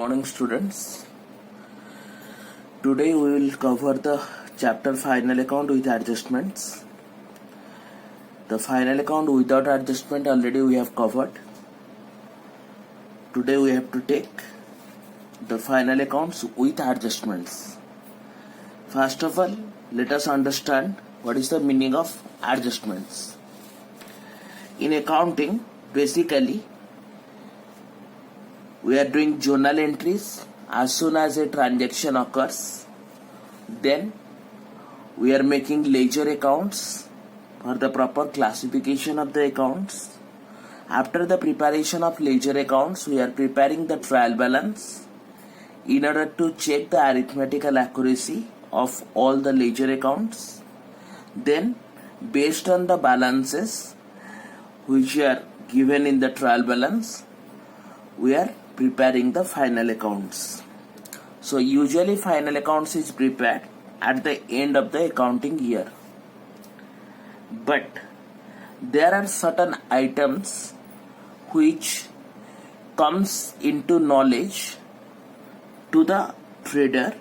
morning, students. Today we will cover the chapter final account with adjustments. The final account without adjustment already we have covered. Today we have to take the final accounts with adjustments. First of all, let us understand what is the meaning of adjustments. In accounting, basically, we are doing journal entries as soon as a transaction occurs. Then we are making ledger accounts for the proper classification of the accounts. After the preparation of ledger accounts, we are preparing the trial balance in order to check the arithmetical accuracy of all the ledger accounts. Then, based on the balances which are given in the trial balance, we are preparing the final accounts. So usually final accounts is prepared at the end of the accounting year. But there are certain items which comes into knowledge to the trader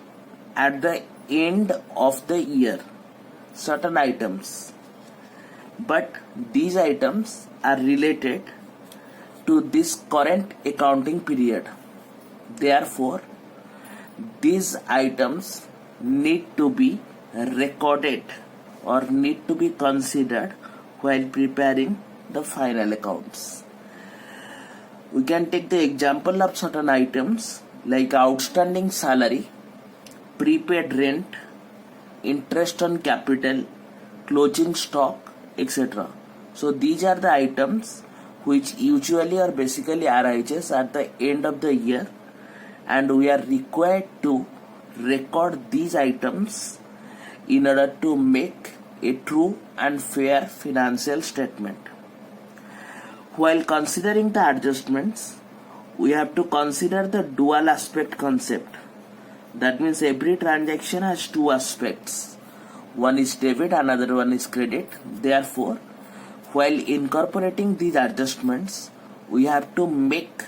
at the end of the year. Certain items. But these items are related to this current accounting period. Therefore, these items need to be recorded or need to be considered while preparing the final accounts. We can take the example of certain items like outstanding salary, prepaid rent, interest on capital, closing stock, etc. So these are the items which usually or basically arises at the end of the year, and we are required to record these items in order to make a true and fair financial statement. While considering the adjustments, we have to consider the dual aspect concept. That means every transaction has two aspects. One is debit, another one is credit. Therefore, while incorporating these adjustments, we have to make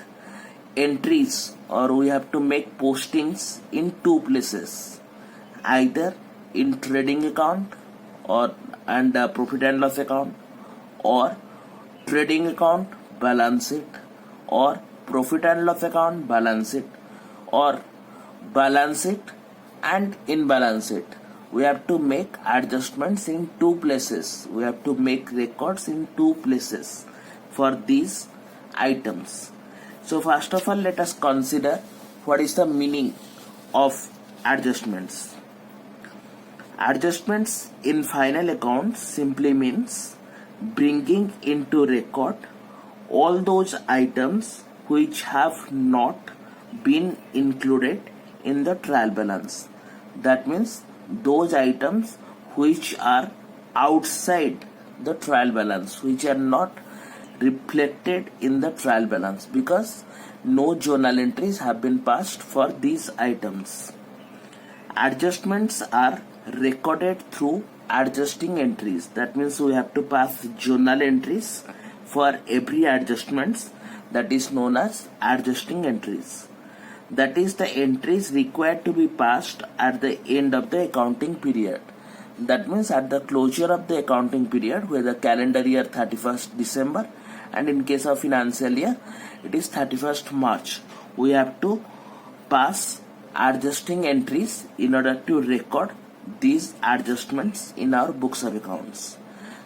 entries or we have to make postings in two places, either in trading account or and profit and loss account, or trading account balance sheet, or profit and loss account balance sheet, or balance sheet and in balance sheet. We have to make adjustments in two places. We have to make records in two places for these items. So first of all, let us consider what is the meaning of adjustments. Adjustments in final accounts simply means bringing into record all those items which have not been included in the trial balance. That means those items which are outside the trial balance, which are not reflected in the trial balance because no journal entries have been passed for these items. Adjustments are recorded through adjusting entries. That means we have to pass journal entries for every adjustments, that is known as adjusting entries. That is the entries required to be passed at the end of the accounting period. That means at the closure of the accounting period, whether calendar year 31st December and in case of financial year it is 31st March. We have to pass adjusting entries in order to record these adjustments in our books of accounts.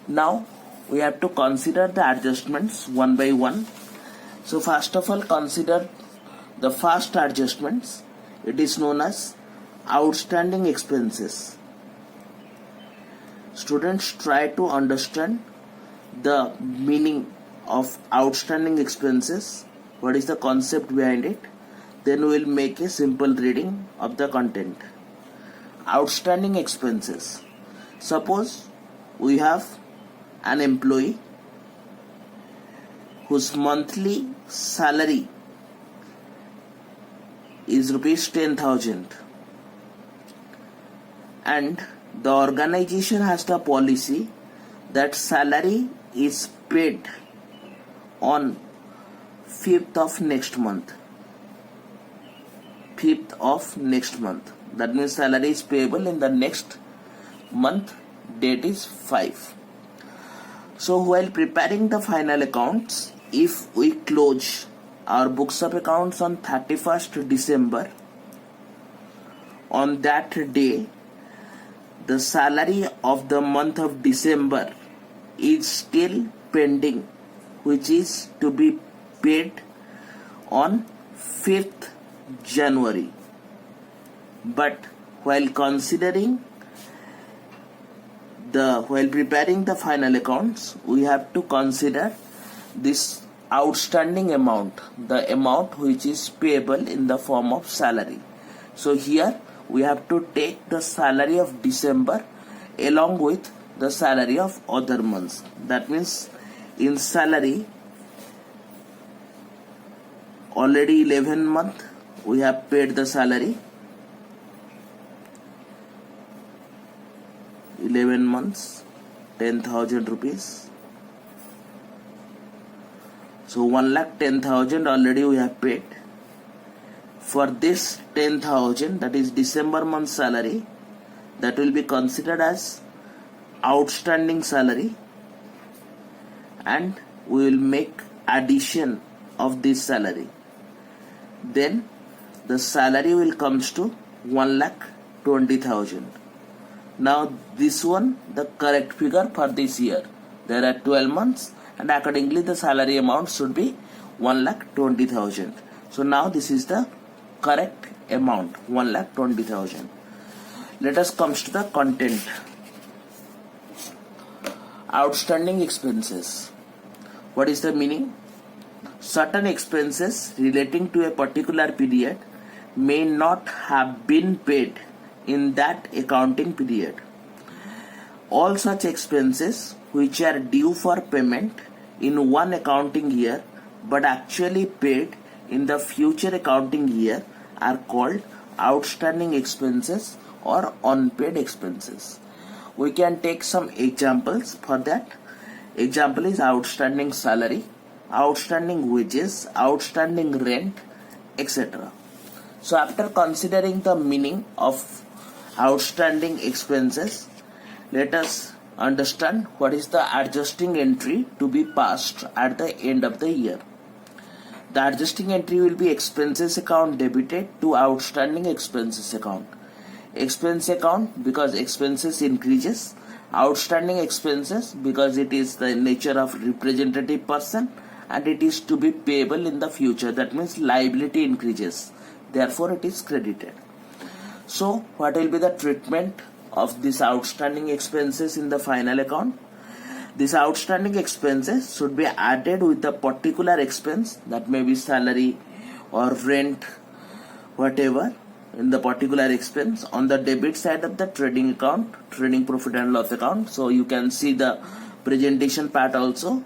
Now we have to consider the adjustments one by one. So first of all, consider the first adjustments. It is known as outstanding expenses. Students, try to understand the meaning of outstanding expenses. What is the concept behind it? Then we will make a simple reading of the content. Outstanding expenses. Suppose we have an employee whose monthly salary is rupees 10,000 and the organization has the policy that salary is paid on 5th of next month. 5th of next month. That means salary is payable in the next month, date is 5. So while preparing the final accounts, if we close our books of accounts on 31st December, on that day the salary of the month of December is still pending, which is to be paid on 5th January. But while preparing the final accounts, we have to consider this outstanding amount, the amount which is payable in the form of salary. So here we have to take the salary of December along with the salary of other months. That means in salary already 11 month we have paid the salary, 11 months, 10,000 rupees. So 1,10,000 already we have paid. For this 10,000, that is December month salary, that will be considered as outstanding salary, and we will make addition of this salary. Then the salary will comes to 1,20,000. Now this one, the correct figure for this year. There are 12 months, and accordingly the salary amount should be 1,20,000. So now this is the correct amount, 1,20,000. Let us come to the content. Outstanding expenses. What is the meaning? Certain expenses relating to a particular period may not have been paid in that accounting period. All such expenses which are due for payment in one accounting year but actually paid in the future accounting year are called outstanding expenses or unpaid expenses. We can take some examples for that. Example is outstanding salary, outstanding wages, outstanding rent, etc. So after considering the meaning of outstanding expenses, let us understand what is the adjusting entry to be passed at the end of the year. The adjusting entry will be expenses account debited to outstanding expenses account. Expense account because expenses increases, outstanding expenses because it is the nature of representative person and it is to be payable in the future. That means liability increases, therefore it is credited. So what will be the treatment of this outstanding expenses in the final account? These outstanding expenses should be added with the particular expense, that may be salary or rent, whatever, in the particular expense on the debit side of the trading account, trading profit and loss account. So you can see the presentation part also.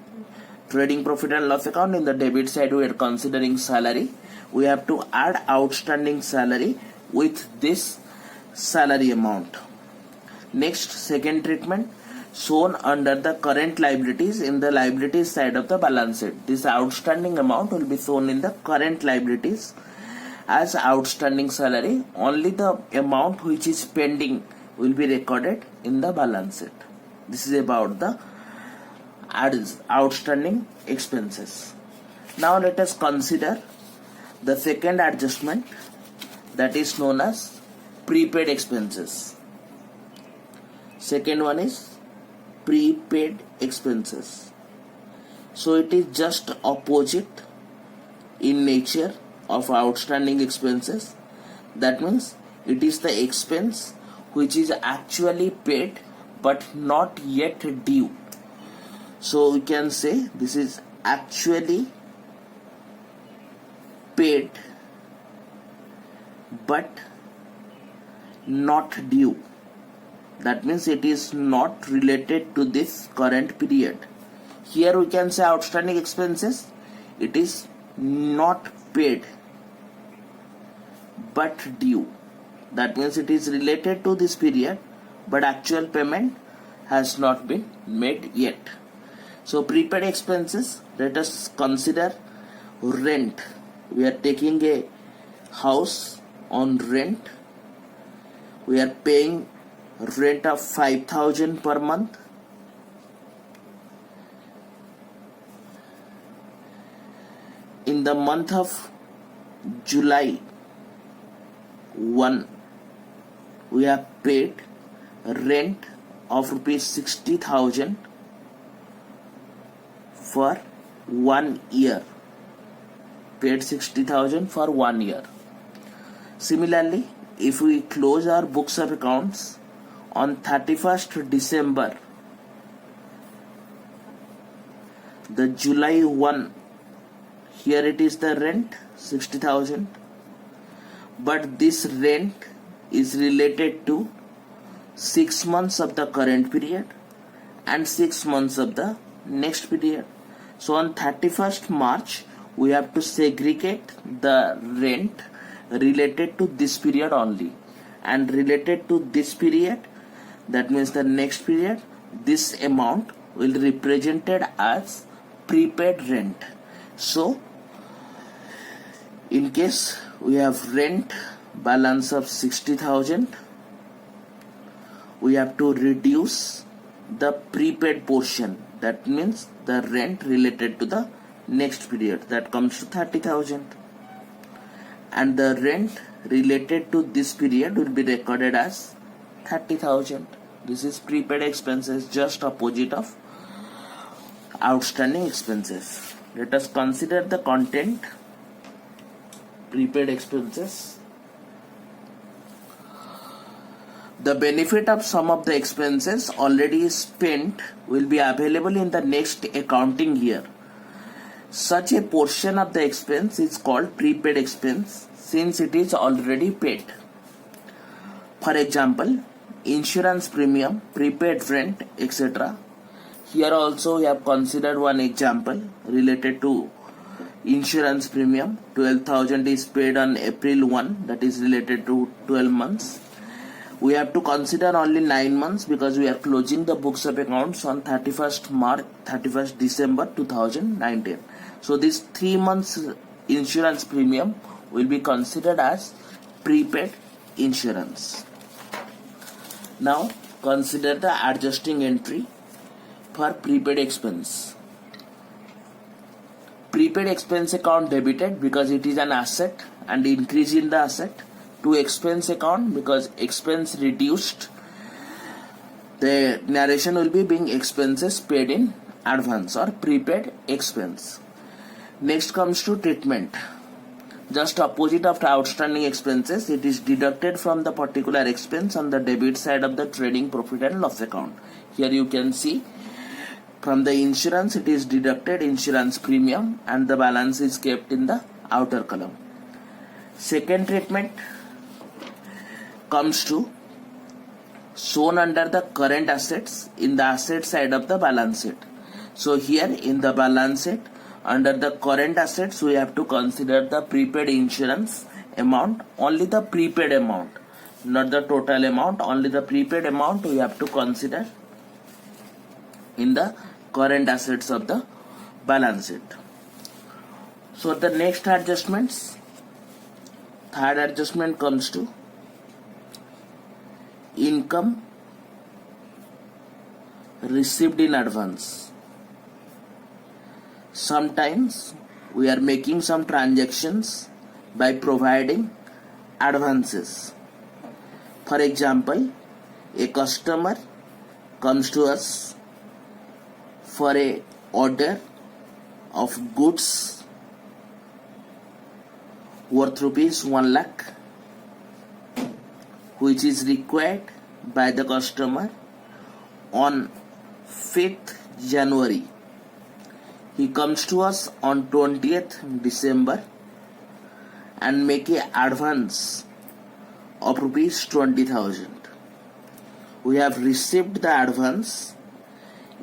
Trading profit and loss account, in the debit side we are considering salary. We have to add outstanding salary with this salary amount. Next, second treatment, shown under the current liabilities in the liabilities side of the balance sheet. This outstanding amount will be shown in the current liabilities as outstanding salary. Only the amount which is pending will be recorded in the balance sheet. This is about the outstanding expenses. Now let us consider the second adjustment, that is known as prepaid expenses. Second one is prepaid expenses. So it is just opposite in nature of outstanding expenses. That means it is the expense which is actually paid but not yet due. So we can say this is actually paid but not due. That means it is not related to this current period. Here we can say outstanding expenses, it is not paid but due. That means it is related to this period but actual payment has not been made yet. So prepaid expenses, let us consider rent. We are taking a house on rent. We are paying rent of 5,000 per month. In the month of July 1, we have paid rent of rupees 60,000 for 1 year. Paid 60,000 for 1 year. Similarly, if we close our books of accounts on 31st December, the July 1, here it is the rent 60,000, but this rent is related to 6 months of the current period and 6 months of the next period. So on 31st March, we have to segregate the rent related to this period only, and related to this period, that means the next period, this amount will be represented as prepaid rent. So in case we have rent balance of 60,000, we have to reduce the prepaid portion, that means the rent related to the next period, that comes to 30,000, and the rent related to this period will be recorded as 30,000. This is prepaid expenses, just opposite of outstanding expenses. Let us consider the content. Prepaid expenses. The benefit of some of the expenses already spent will be available in the next accounting year. Such a portion of the expense is called prepaid expense since it is already paid. For example, insurance premium, prepaid rent, etc. Here also we have considered one example related to insurance premium. 12,000 is paid on April 1, that is related to 12 months. We have to consider only 9 months because we are closing the books of accounts on 31st December 2019. So this 3 months insurance premium will be considered as prepaid insurance. Now consider the adjusting entry for prepaid expense. Prepaid expense account debited because it is an asset and increase in the asset. To expense account because expense reduced. The narration will be being expenses paid in advance or prepaid expense. Next comes to treatment. Just opposite of the outstanding expenses, it is deducted from the particular expense on the debit side of the trading profit and loss account. Here you can see from the insurance it is deducted insurance premium and the balance is kept in the outer column. Second treatment comes to shown under the current assets in the asset side of the balance sheet. So here in the balance sheet under the current assets we have to consider the prepaid insurance amount, only the prepaid amount, not the total amount, only the prepaid amount we have to consider in the current assets of the balance sheet. So the next adjustments, third adjustment comes to income received in advance. Sometimes we are making some transactions by providing advances. For example, a customer comes to us for a order of goods worth rupees 1 lakh, which is required by the customer on 5th January. He comes to us on 20th December and make a advance of rupees 20,000. We have received the advance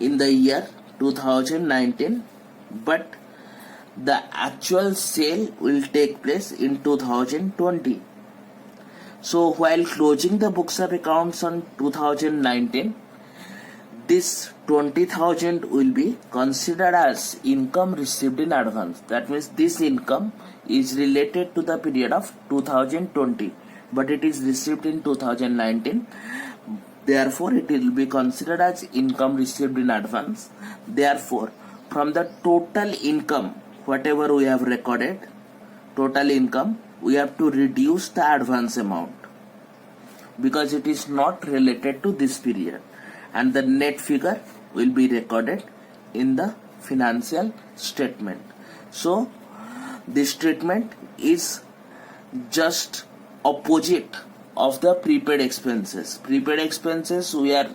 in the year 2019, but the actual sale will take place in 2020. So while closing the books of accounts on 2019, this 20,000 will be considered as income received in advance. That means this income is related to the period of 2020, but it is received in 2019. Therefore, it will be considered as income received in advance. Therefore, from the total income, whatever we have recorded, total income, we have to reduce the advance amount because it is not related to this period, and the net figure will be recorded in the financial statement. So, this treatment is just opposite of the prepaid expenses. Prepaid expenses, we are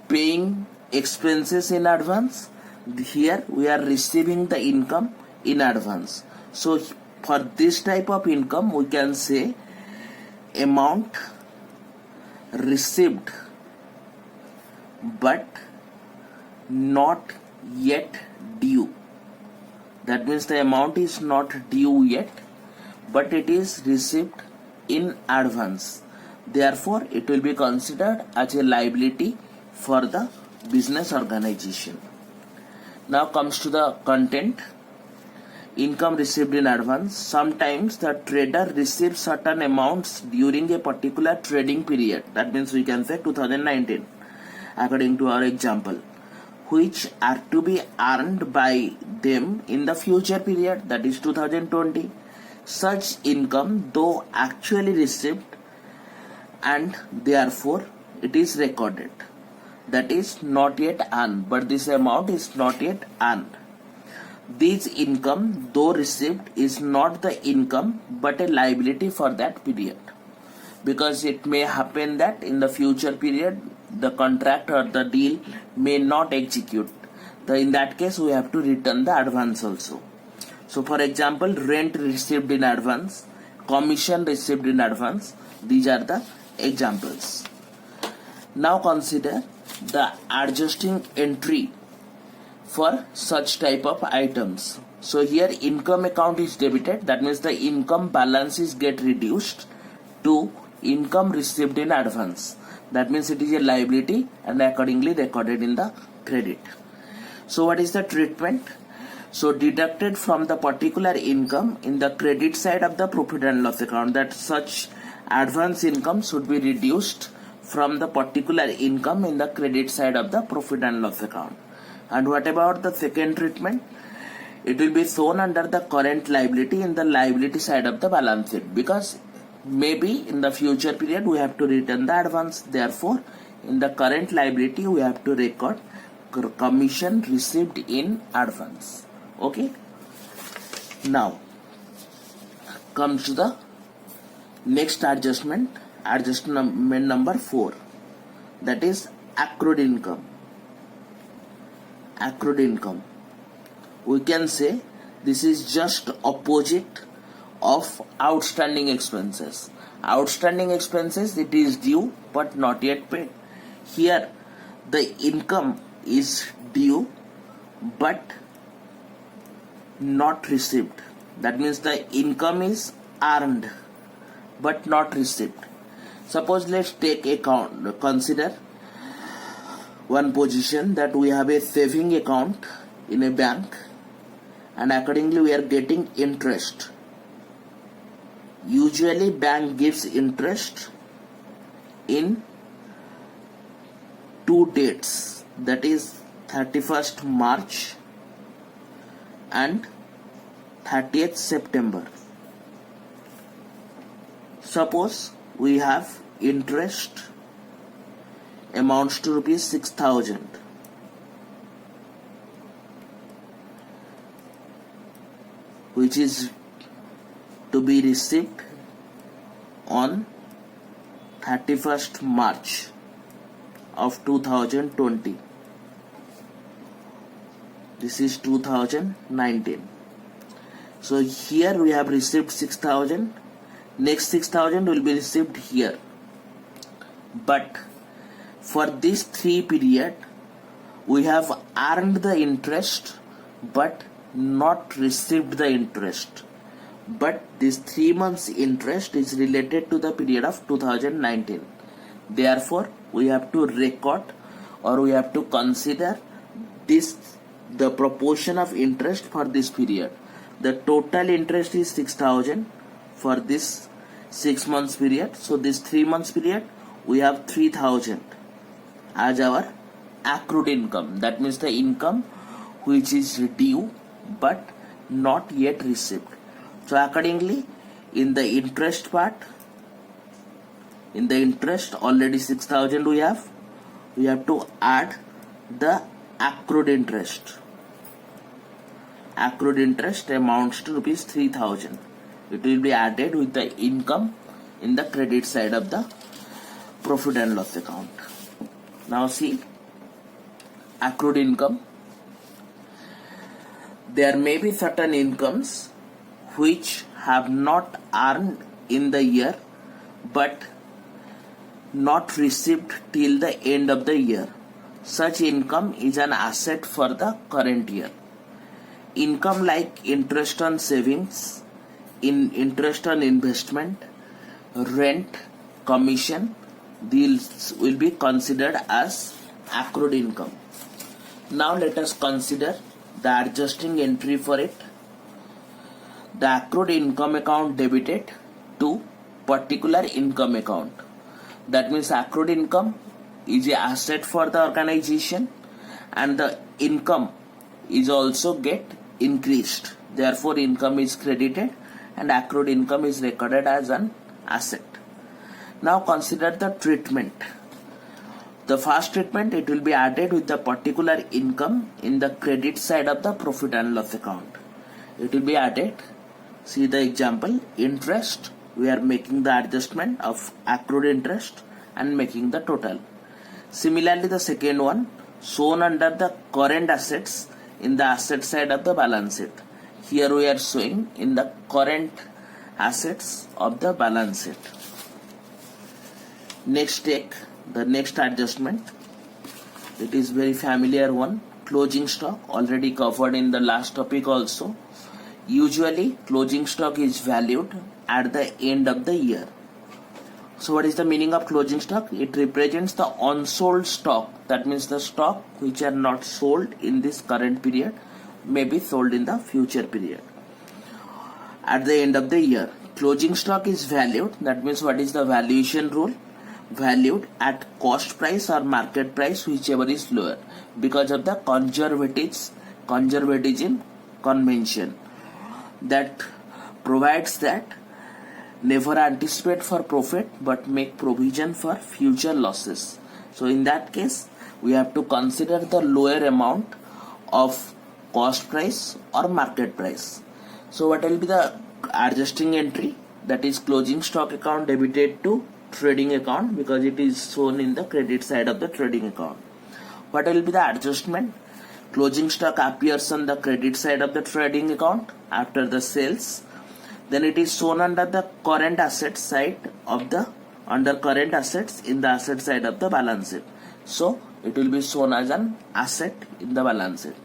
paying expenses in advance. Here we are receiving the income in advance. So for this type of income, we can say amount received but not yet due. That means the amount is not due yet, but it is received in advance. Therefore, it will be considered as a liability for the business organization. Now comes to the content. Income received in advance. Sometimes the trader receives certain amounts during a particular trading period. That means we can say 2019, according to our example, which are to be earned by them in the future period, that is 2020. Such income, though actually received, and therefore it is recorded. That is not yet earned, but this amount is not yet earned. This income, though received, is not the income but a liability for that period, because it may happen that in the future period the contract or the deal may not execute. In that case, we have to return the advance also. So for example, rent received in advance, commission received in advance, these are the examples. Now consider the adjusting entry for such type of items. So here income account is debited, that means the income balances get reduced to income received in advance. That means it is a liability and accordingly recorded in the credit. So what is the treatment? So deducted from the particular income in the credit side of the profit and loss account, that such advance income should be reduced from the particular income in the credit side of the profit and loss account. And what about the second treatment? It will be shown under the current liability in the liability side of the balance sheet, because maybe in the future period we have to return the advance. Therefore, in the current liability we have to record commission received in advance. Okay. Now comes to the next adjustment number 4, that is accrued income. Accrued income, we can say this is just opposite of outstanding expenses. Outstanding expenses, it is due but not yet paid. Here the income is due but not received. That means the income is earned but not received. Suppose let's take consider one position that we have a saving account in a bank, and accordingly we are getting interest. Usually bank gives interest in 2 dates, that is 31st March and 30th September. Suppose we have interest amounts to rupees 6,000, which is to be received on 31st March of 2020. This is 2019. So here we have received 6,000. Next 6,000 will be received here. But for this 3 period, we have earned the interest but not received the interest. But this 3 months interest is related to the period of 2019. Therefore, we have to record, or we have to consider this, the proportion of interest for this period. The total interest is 6,000 for this 6 months period. So this 3 months period we have 3,000 as our accrued income. That means the income which is due but not yet received. So accordingly, in the interest part, in the interest already 6,000 we have to add the accrued interest. Accrued interest amounts to rupees 3,000. It will be added with the income in the credit side of the profit and loss account. Now see, accrued income. There may be certain incomes which have not earned in the year but not received till the end of the year. Such income is an asset for the current year. Income like interest on savings, interest on investment, rent, commission, these will be considered as accrued income. Now let us consider the adjusting entry for it. The accrued income account debited to particular income account. That means accrued income is an asset for the organization and the income is also get increased. Therefore income is credited and accrued income is recorded as an asset. Now consider the treatment. The first treatment, it will be added with the particular income in the credit side of the profit and loss account. It will be added. See the example, interest. We are making the adjustment of accrued interest and making the total. Similarly, the second one, shown under the current assets in the asset side of the balance sheet. Here we are showing in the current assets of the balance sheet. Next take the next adjustment. It is very familiar one, closing stock, already covered in the last topic also. Usually closing stock is valued at the end of the year. So what is the meaning of closing stock? It represents the unsold stock. That means the stock which are not sold in this current period may be sold in the future period. At the end of the year, closing stock is valued. That means what is the valuation rule? Valued at cost price or market price, whichever is lower, because of the conservatism convention that provides that never anticipate for profit but make provision for future losses. So in that case we have to consider the lower amount of cost price or market price. So what will be the adjusting entry? That is closing stock account debited to trading account, because it is shown in the credit side of the trading account. What will be the adjustment? Closing stock appears on the credit side of the trading account after the sales. Then it is shown under the current asset side of the under current assets in the asset side of the balance sheet. So it will be shown as an asset in the balance sheet.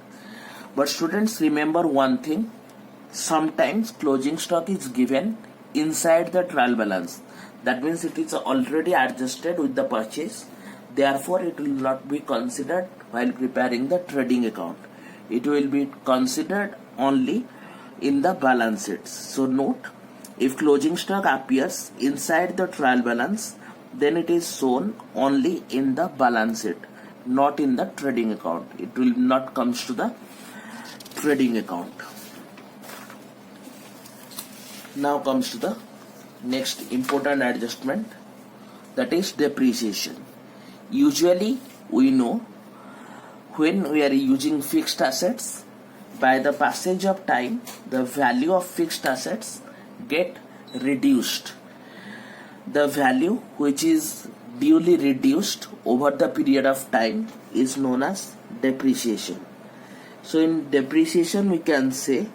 But students, remember one thing, sometimes closing stock is given inside the trial balance. That means it is already adjusted with the purchase. Therefore it will not be considered while preparing the trading account. It will be considered only in the balance sheet. So note, if closing stock appears inside the trial balance, then it is shown only in the balance sheet, not in the trading account. It will not come to the trading account. Now comes to the next important adjustment, that is depreciation. Usually we know when we are using fixed assets, by the passage of time the value of fixed assets get reduced. The value which is duly reduced over the period of time is known as depreciation. So in depreciation we can say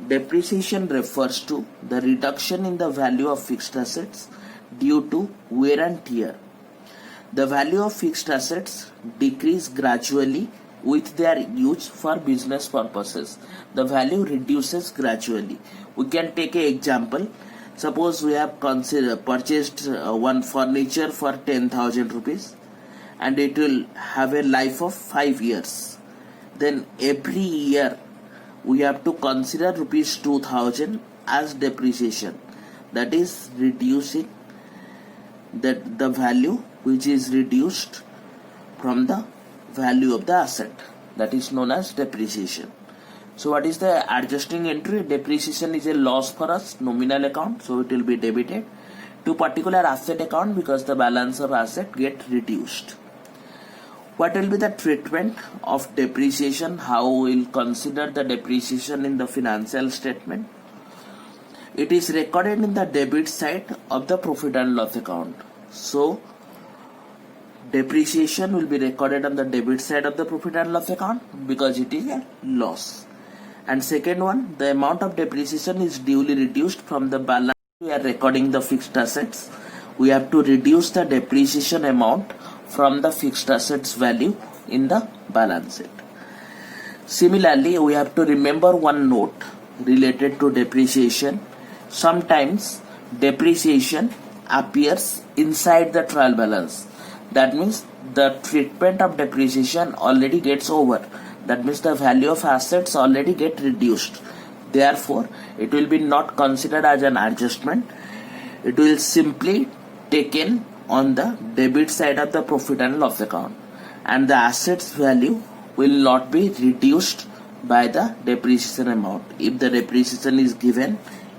depreciation refers to the reduction in the value of fixed assets due to wear and tear. The value of fixed assets decrease gradually with their use for business purposes. The value reduces gradually. We can take an example. Suppose we have purchased one furniture for 10,000 rupees and it will have a life of 5 years. Then every year we have to consider rupees 2000 as depreciation, that is reducing that the value which is reduced from the value of the asset, that is known as depreciation. So what is the adjusting entry? Depreciation is a loss for us, nominal account, so it will be debited to particular asset account because the balance of asset get reduced. What will be the treatment of depreciation? How we will consider the depreciation in the financial statement? It is recorded in the debit side of the profit and loss account. So depreciation will be recorded on the debit side of the profit and loss account because it is a loss. And second one, the amount of depreciation is duly reduced from the balance. We are recording the fixed assets. We have to reduce the depreciation amount from the fixed assets value in the balance sheet. Similarly, we have to remember one note related to depreciation. Sometimes depreciation appears inside the trial balance. That means the treatment of depreciation already gets over. That means the value of assets already get reduced. Therefore, it will be not considered as an adjustment. It will simply taken on the debit side of the profit and loss account, and the assets value will not be reduced by the depreciation amount if the depreciation is given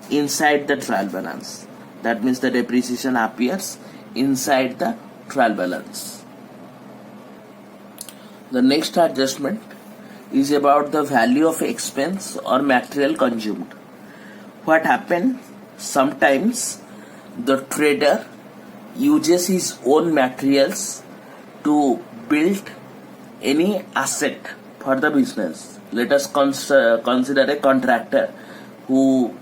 inside the trial balance. That means the depreciation appears inside the trial balance. The next adjustment is about the value of expense or material consumed. What happens? Sometimes the trader uses his own materials to build any asset for the business. Let us consider a contractor who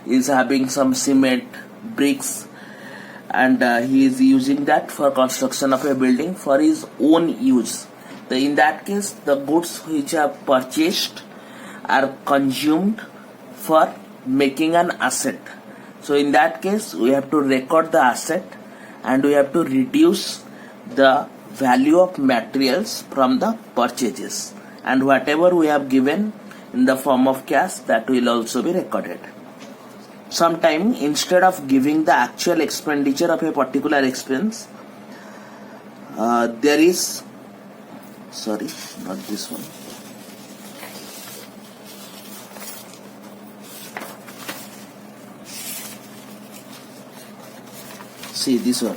is having some cement, bricks, and he is using that for construction of a building for his own use. In that case, the goods which are purchased are consumed for making an asset. So in that case, we have to record the asset and we have to reduce the value of materials from the purchases, and whatever we have given in the form of cash, that will also be recorded. Sometime instead of giving the actual expenditure of a particular expense, there is not this one. See this one.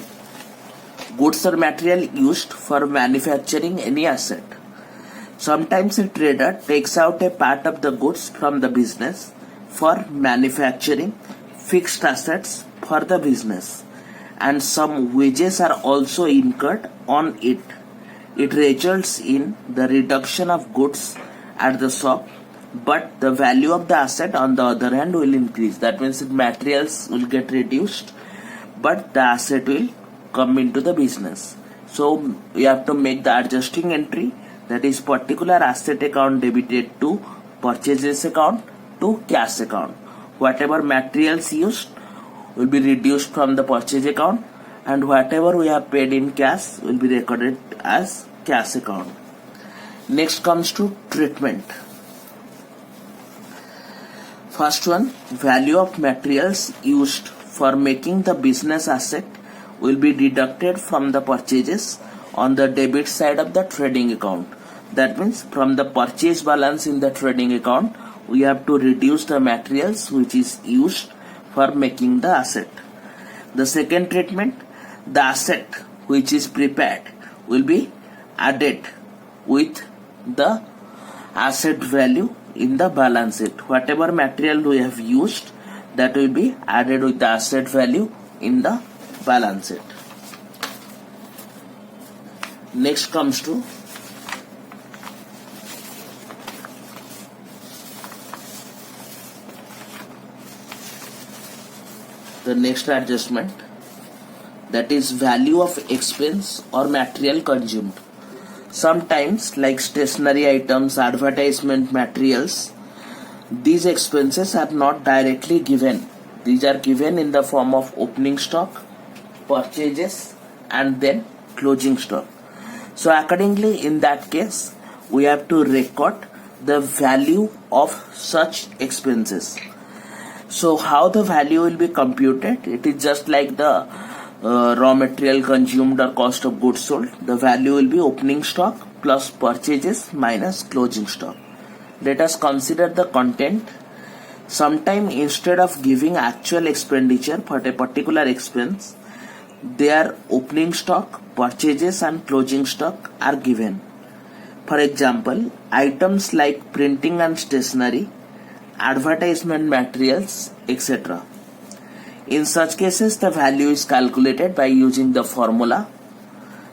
Goods or material used for manufacturing any asset. Sometimes a trader takes out a part of the goods from the business for manufacturing fixed assets for the business, and some wages are also incurred on it. It results in the reduction of goods at the shop, but the value of the asset on the other hand will increase. That means materials will get reduced, but the asset will come into the business. So we have to make the adjusting entry, that is particular asset account debited to purchases account to cash account. Whatever materials used will be reduced from the purchase account, and whatever we have paid in cash will be recorded as cash account. Next comes to treatment. First one, value of materials used for making the business asset will be deducted from the purchases on the debit side of the trading account. That means from the purchase balance in the trading account, we have to reduce the materials which is used for making the asset. The second treatment, the asset which is prepared will be added with the asset value in the balance sheet. Whatever material we have used, that will be added with the asset value in the balance sheet. Next comes to the next adjustment, that is value of expense or material consumed. Sometimes, like stationery items, advertisement materials, these expenses are not directly given. These are given in the form of opening stock, purchases, and then closing stock. So accordingly, in that case, we have to record the value of such expenses. So how the value will be computed? It is just like the raw material consumed or cost of goods sold. The value will be opening stock plus purchases minus closing stock. Let us consider the content. Sometime instead of giving actual expenditure for a particular expense, their opening stock, purchases and closing stock are given. For example, items like printing and stationery, advertisement materials, etc. In such cases, the value is calculated by using the formula.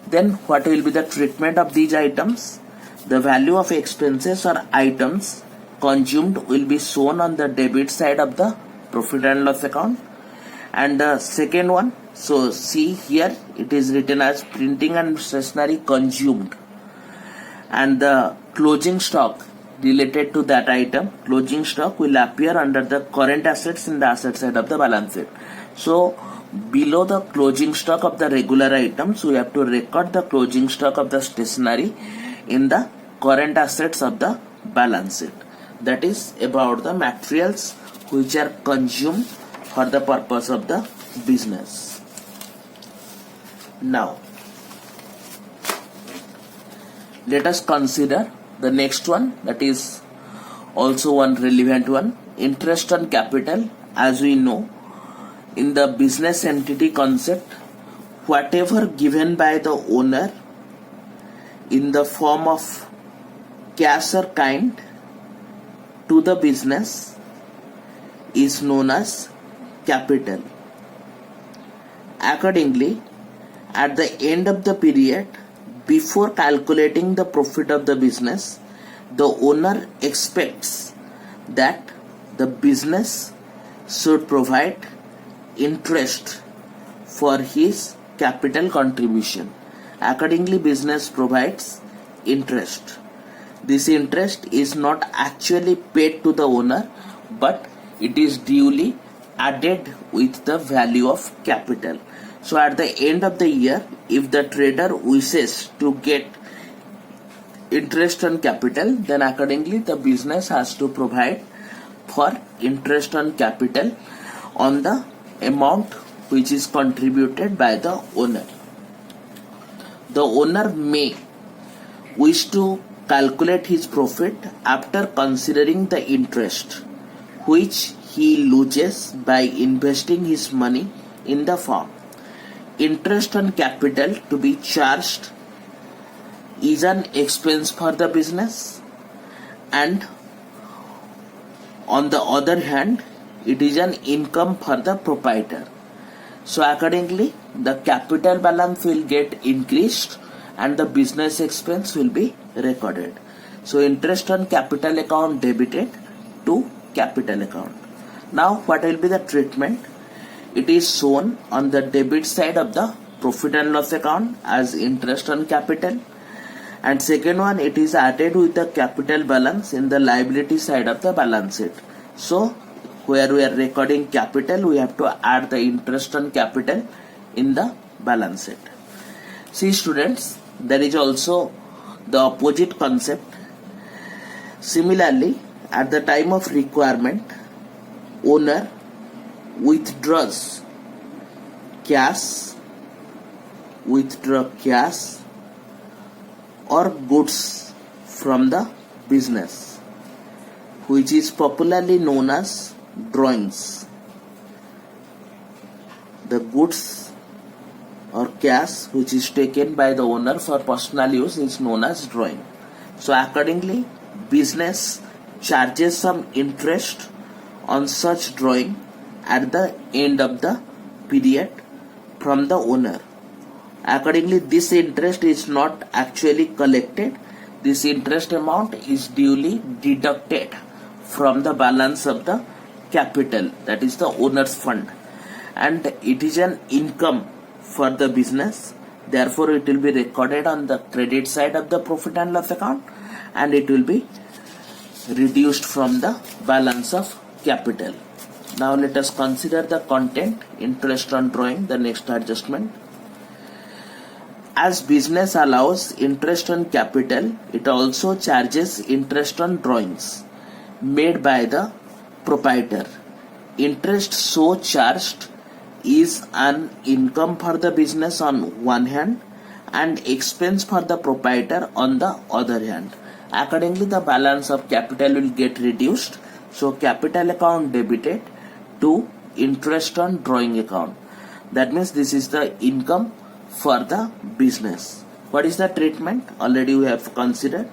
Then what will be the treatment of these items? The value of expenses or items consumed will be shown on the debit side of the profit and loss account. And the second one, so see here it is written as printing and stationery consumed, and the closing stock related to that item, closing stock will appear under the current assets in the asset side of the balance sheet. So below the closing stock of the regular items, we have to record the closing stock of the stationery in the current assets of the balance sheet. That is about the materials which are consumed for the purpose of the business. Now, let us consider the next one, that is also one relevant one, interest on capital. As we know, in the business entity concept, whatever given by the owner in the form of cash or kind to the business is known as capital. Accordingly, at the end of the period, before calculating the profit of the business, the owner expects that the business should provide interest for his capital contribution. Accordingly, business provides interest. This interest is not actually paid to the owner, but it is duly added with the value of capital. So at the end of the year, if the trader wishes to get interest on capital, then accordingly the business has to provide for interest on capital on the amount which is contributed by the owner. The owner may wish to calculate his profit after considering the interest which he loses by investing his money in the firm. Interest on capital to be charged is an expense for the business, and on the other hand, it is an income for the proprietor. So accordingly, the capital balance will get increased and the business expense will be recorded. So interest on capital account debited to capital account. Now what will be the treatment? It is shown on the debit side of the profit and loss account as interest on capital, and second one, it is added with the capital balance in the liability side of the balance sheet. So where we are recording capital, we have to add the interest on capital in the balance sheet. See students, there is also the opposite concept. Similarly, at the time of requirement, owner withdraws cash or goods from the business, which is popularly known as drawings. The goods or cash which is taken by the owner for personal use is known as drawing. So accordingly, business charges some interest on such drawing at the end of the period from the owner. Accordingly, this interest is not actually collected. This interest amount is duly deducted from the balance of the capital, that is the owner's fund, and it is an income for the business. Therefore, it will be recorded on the credit side of the profit and loss account, and it will be reduced from the balance of capital. Now let us consider the content, interest on drawing, the next adjustment. As business allows interest on capital, it also charges interest on drawings made by the proprietor. Interest so charged is an income for the business on one hand and expense for the proprietor on the other hand. Accordingly, the balance of capital will get reduced. So capital account debited to interest on drawing account. That means this is the income for the business. What is the treatment? Already we have considered.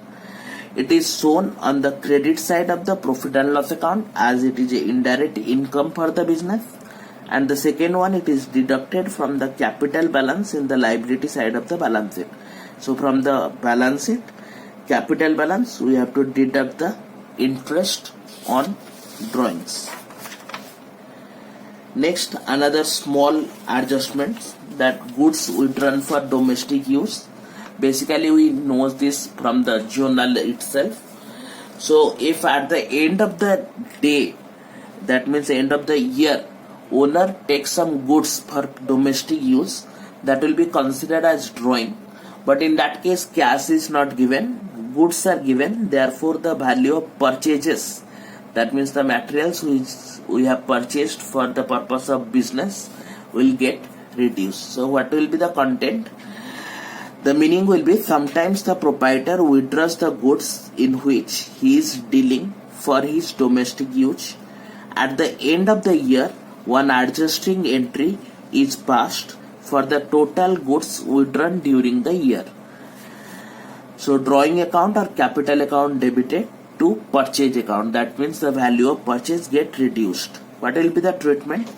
It is shown on the credit side of the profit and loss account as it is a indirect income for the business. And the second one, it is deducted from the capital balance in the liability side of the balance sheet. So from the balance sheet, capital balance, we have to deduct the interest on drawings. Next, another small adjustment, that goods withdrawn for domestic use. Basically, we know this from the journal itself. So if at the end of the day, that means end of the year, owner takes some goods for domestic use, that will be considered as drawing. But in that case, cash is not given, goods are given. Therefore, the value of purchases, that means the materials which we have purchased for the purpose of business, will get reduced. So what will be the content? The meaning will be, sometimes the proprietor withdraws the goods in which he is dealing for his domestic use. At the end of the year, one adjusting entry is passed for the total goods withdrawn during the year. So drawing account or capital account debited to purchase account. That means the value of purchase get reduced. What will be the treatment?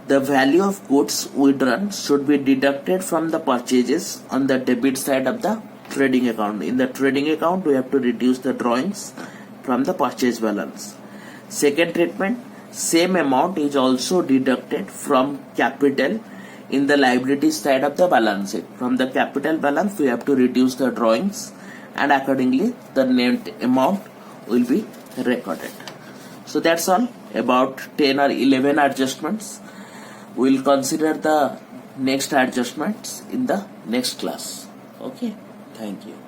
The value of goods withdrawn should be deducted from the purchases on the debit side of the trading account. In the trading account, we have to reduce the drawings from the purchase balance. Second treatment, same amount is also deducted from capital in the liability side of the balance sheet. From the capital balance, we have to reduce the drawings, and accordingly the net amount will be recorded. So that's all about 10 or 11 adjustments. We will consider the next adjustments in the next class. Okay, thank you.